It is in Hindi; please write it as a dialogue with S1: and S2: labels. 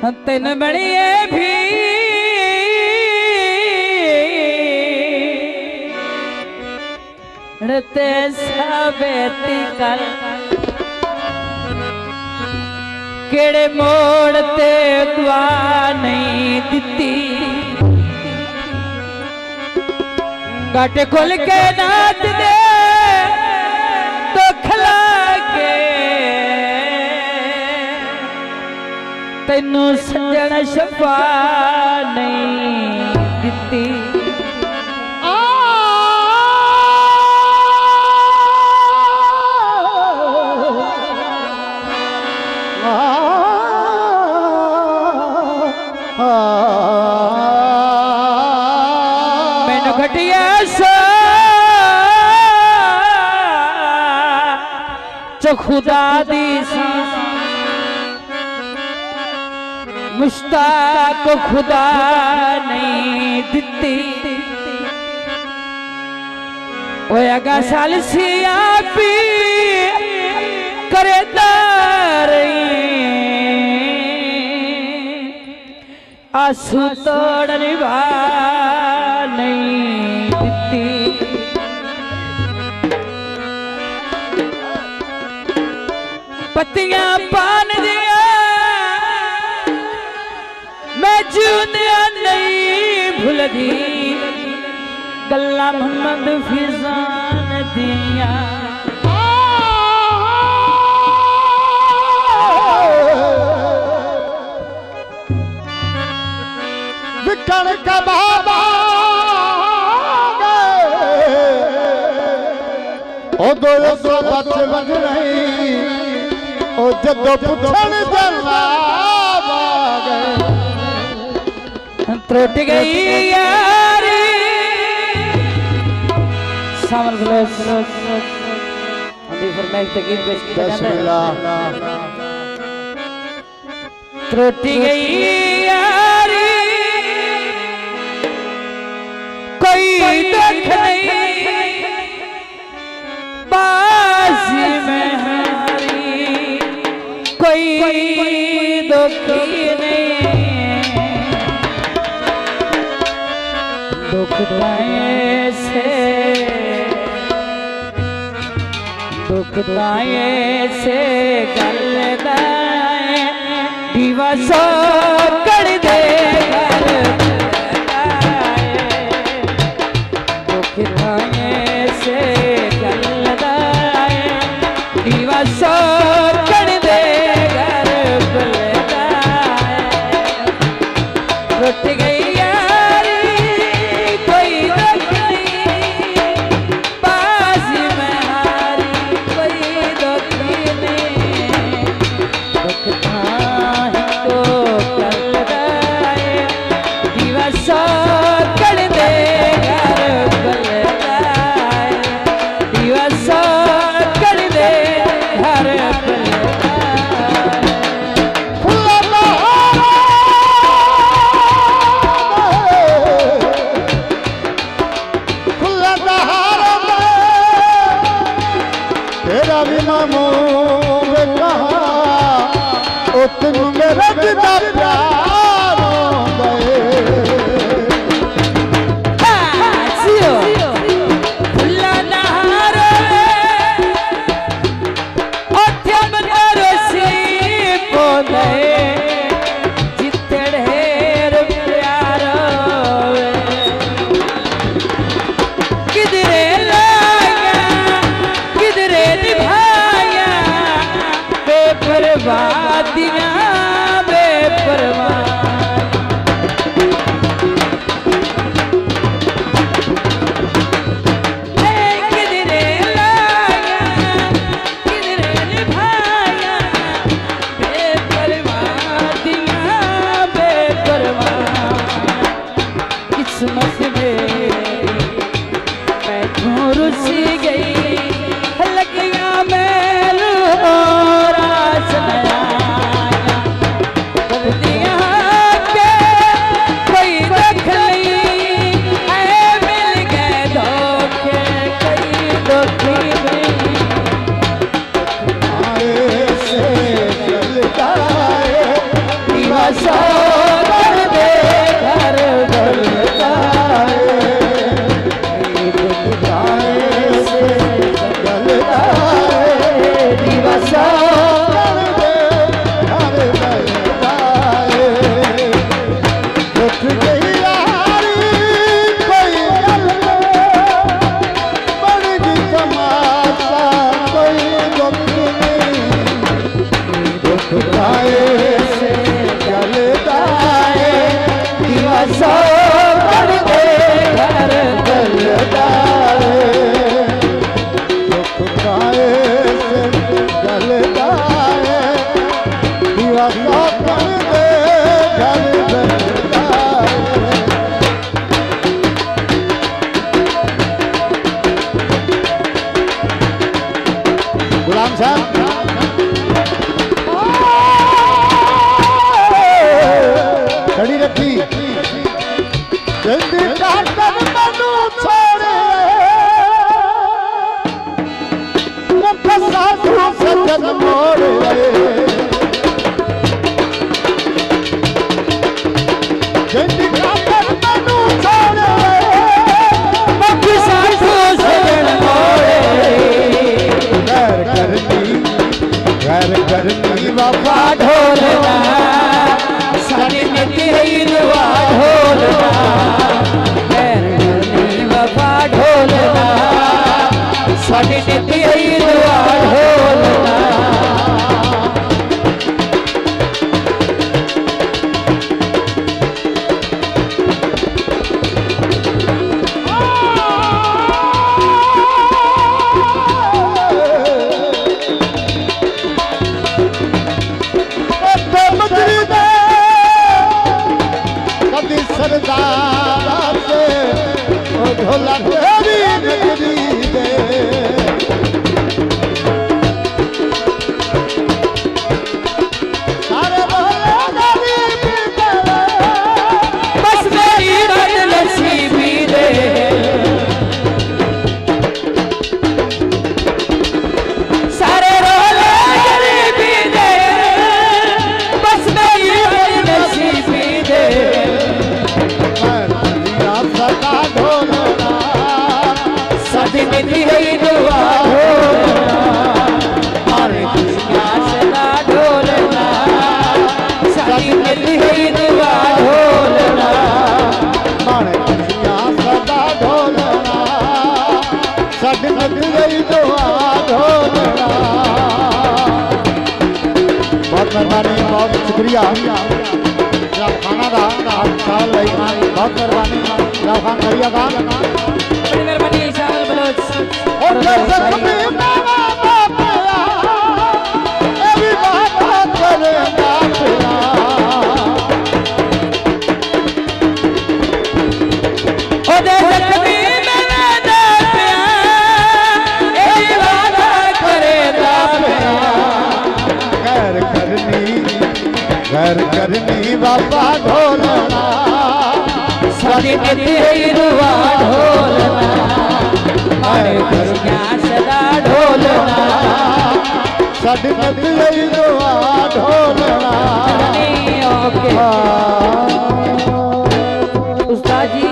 S1: तेन बड़िए भी रते सबेती कर केड़े मोड़ते दुआ नहीं दिती गाटे खोल के नाच दे तो खला के तेनू सजन शफा नहीं दिती मैनू घटिया सा जो खुदा दी सा मुश्ताक खुदा नहीं दिती होएगा साल सिया पी करे आंसू तोड़ने नहीं दिती पत्तियां पान दिया मैं जूनिया नहीं भूलदी गल्ला मोहम्मद फिजान दिया
S2: विकण का बाबा ओ दो सौ बच बज नहीं ओ जदों पुछण जवाब
S1: त्रुट गई यारी सामर अभी फरमाइश तक पेश किया जाता है त्रुट गई यारी कोई दुख नहीं बाजी में हारी कोई दुखी नहीं दुख दाए से गल दाए दिवसो कर दे से गल दाए दिवसो कर दे घर बुलदाए टूट गई बेपरवाह दिवसों कर दे घर बलता
S2: गुलाम साहब खड़ी रखी जल्दी काटन मनु छोड़े मुख साधु सजन मोड़े जल्दी काटन मनु छोड़े
S1: मुख साधु सजन मोड़े
S2: घर करनी
S1: वफा ढोलना सारी नितिवा ढोलना घर करनी वफा ढोलना सारी नितिवा ढोलना
S2: सरदार से ओ ढोला तेरी नगरी दे सारे ढोला गरीबी दे
S1: बस मेरी बद नसीबी दे सारे ढोला गरीबी दे बस मेरी बद नसीबी दे
S2: सदा ढोलना
S1: सदी मिली है दुआ ढोलना हरे खुशियाँ सदा ढोलना सदी मिली है दुआ ढोलना
S2: हरे खुशियाँ सदा ढोलना सदी मिली दुआ ढोलना बहुत मेहरबानी बहुत शुक्रिया खाना दा चावल लई बहुत मेहरबानी खान करिया का
S1: बड़ी मेहरबानी चावल बलोच
S2: और जैसे में बाबा ए भी बात करे ना
S1: ओ दे जख्मी में दे प्यार ए वादा करे ना
S2: प्यार घर करनी बाबा ढोलना
S1: सदी मिली दुआ ढोलना हरे खुशियाँ सदा ढोलना
S2: सदी मिली दुआ ढोलना
S1: ओके उस्ताद जी